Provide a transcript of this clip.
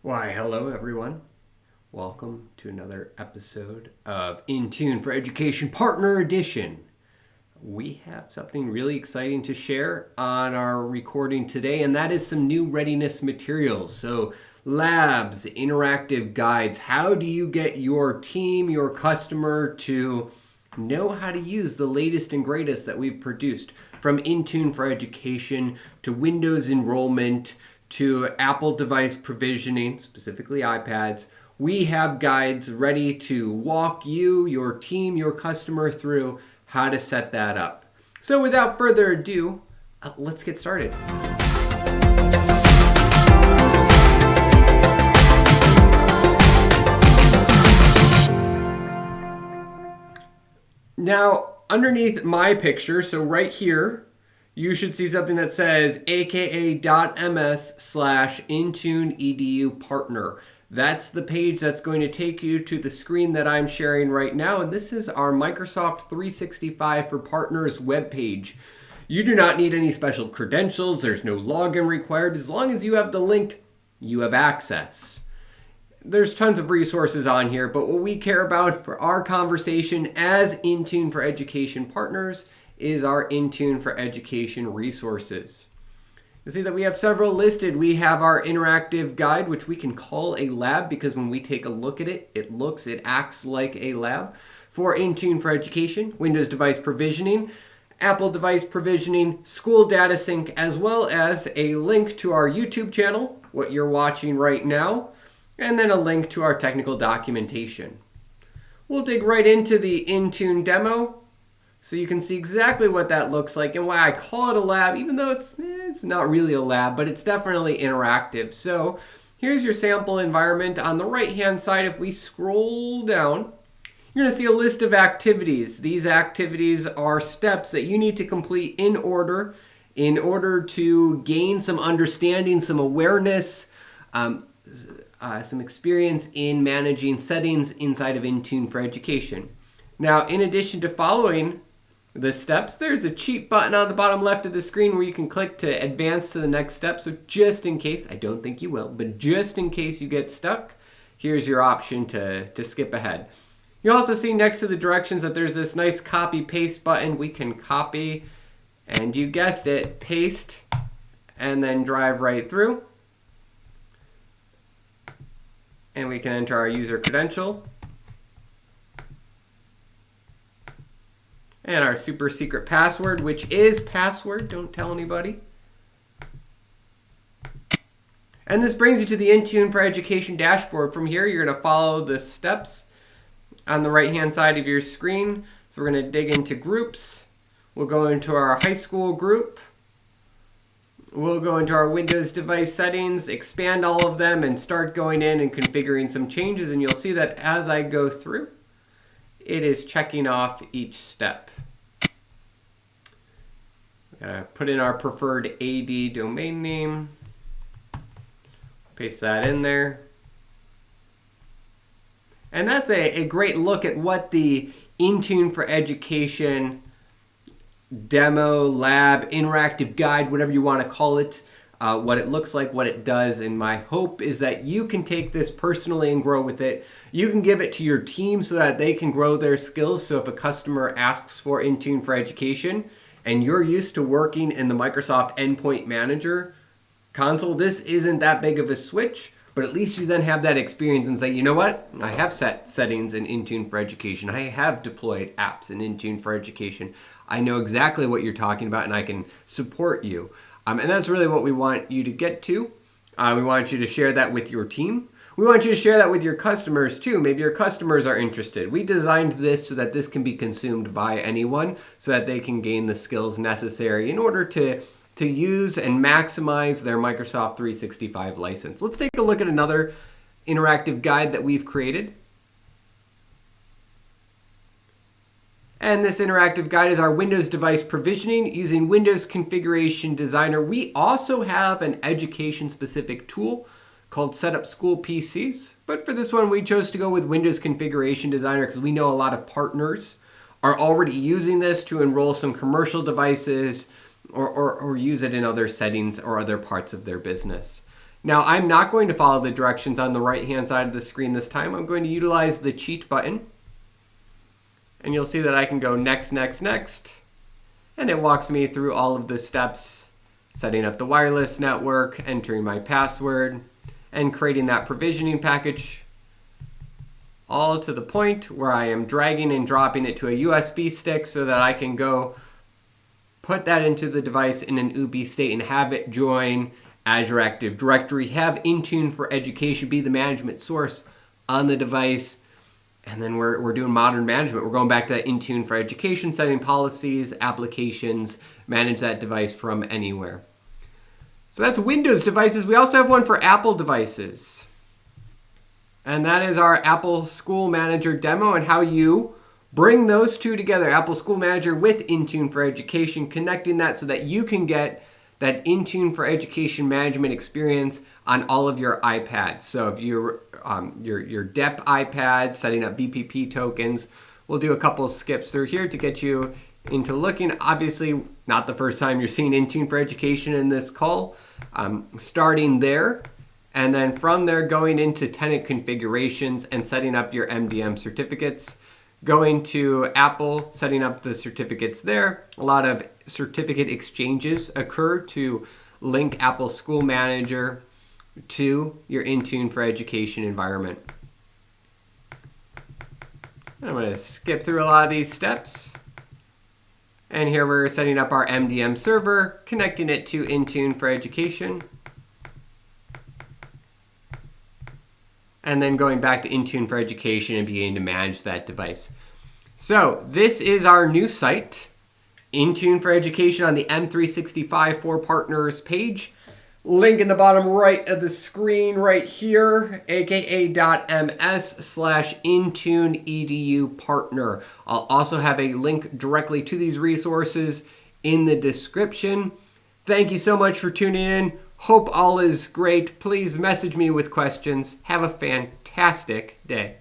Why, hello everyone. Welcome to another episode of Intune for Education Partner Edition. We have something really exciting to share on our recording today, and that is some new readiness materials. So labs, interactive guides. How do you get your team, your customer to know how to use the latest and greatest that we've produced, from Intune for Education to Windows enrollment to Apple device provisioning, specifically iPads. We have guides ready to walk you, your team, your customer through how to set that up. So without further ado, let's get started. Now, underneath my picture, so right here, you should see something that says aka.ms/Intune EDU partner. That's the page that's going to take you to the screen that I'm sharing right now. And this is our Microsoft 365 for Partners webpage. You do not need any special credentials. There's no login required. As long as you have the link, you have access. There's tons of resources on here, but what we care about for our conversation as Intune for Education partners is our Intune for Education resources. You'll see that we have several listed. We have our interactive guide, which we can call a lab because when we take a look at it, it acts like a lab. For Intune for Education, Windows device provisioning, Apple device provisioning, school data sync, as well as a link to our YouTube channel, what you're watching right now, and then a link to our technical documentation. We'll dig right into the Intune demo so you can see exactly what that looks like and why I call it a lab, even though it's not really a lab, but it's definitely interactive. So here's your sample environment. On the right-hand side, if we scroll down, you're going to see a list of activities. These activities are steps that you need to complete in order to gain some understanding, some awareness, some experience in managing settings inside of Intune for Education. Now, in addition to following the steps, there's a cheat button on the bottom left of the screen where you can click to advance to the next step. So just in case, I don't think you will, but just in case you get stuck, here's your option to skip ahead. You'll also see next to the directions that there's this nice copy paste button. We can copy, and you guessed it, paste, and then drive right through. And we can enter our user credential and our super secret password, which is password. Don't tell anybody. And this brings you to the Intune for Education dashboard. From here, you're going to follow the steps on the right-hand side of your screen. So we're going to dig into groups. We'll go into our high school group. We'll go into our Windows device settings, expand all of them, and start going in and configuring some changes. And you'll see that as I go through, it is checking off each step. Put in our preferred AD domain name. Paste that in there. And that's a great look at what the Intune for Education demo, lab, interactive guide, whatever you want to call it, what it looks like, what it does. And my hope is that you can take this personally and grow with it. You can give it to your team so that they can grow their skills. So if a customer asks for Intune for Education and you're used to working in the Microsoft Endpoint Manager console, this isn't that big of a switch, but at least you then have that experience and say, you know what? I have set settings in Intune for Education. I have deployed apps in Intune for Education. I know exactly what you're talking about and I can support you. And that's really what we want you to get to. We want you to share that with your team. We want you to share that with your customers too. Maybe your customers are interested. We designed this so that this can be consumed by anyone so that they can gain the skills necessary in order to use and maximize their Microsoft 365 license. Let's take a look at another interactive guide that we've created. And this interactive guide is our Windows device provisioning using Windows Configuration Designer. We also have an education-specific tool called Setup School PCs. But for this one, we chose to go with Windows Configuration Designer because we know a lot of partners are already using this to enroll some commercial devices or use it in other settings or other parts of their business. Now, I'm not going to follow the directions on the right-hand side of the screen this time. I'm going to utilize the cheat button. And you'll see that I can go next, next, next. And it walks me through all of the steps, setting up the wireless network, entering my password, and creating that provisioning package, all to the point where I am dragging and dropping it to a USB stick so that I can go put that into the device in an UB state and have it join Azure Active Directory, have Intune for Education be the management source on the device. And then we're doing modern management. We're going back to that Intune for Education, setting policies, applications, manage that device from anywhere. So that's Windows devices. We also have one for Apple devices. And that is our Apple School Manager demo and how you bring those two together, Apple School Manager with Intune for Education, connecting that so that you can get that Intune for Education management experience on all of your iPads. So if you're your DEP iPad, setting up BPP tokens, we'll do a couple of skips through here to get you into looking. Obviously, not the first time you're seeing Intune for Education in this call. Starting there, and then from there going into tenant configurations and setting up your MDM certificates. Going to Apple, setting up the certificates there. A lot of certificate exchanges occur to link Apple School Manager to your Intune for Education environment. I'm going to skip through a lot of these steps. And here we're setting up our MDM server, connecting it to Intune for Education. And then going back to Intune for Education and beginning to manage that device. So this is our new site, Intune for Education on the M365 for Partners page. Link in the bottom right of the screen right here, aka.ms/Intune EDU partner. I'll also have a link directly to these resources in the description. Thank you so much for tuning in. Hope all is great. Please message me with questions. Have a fantastic day.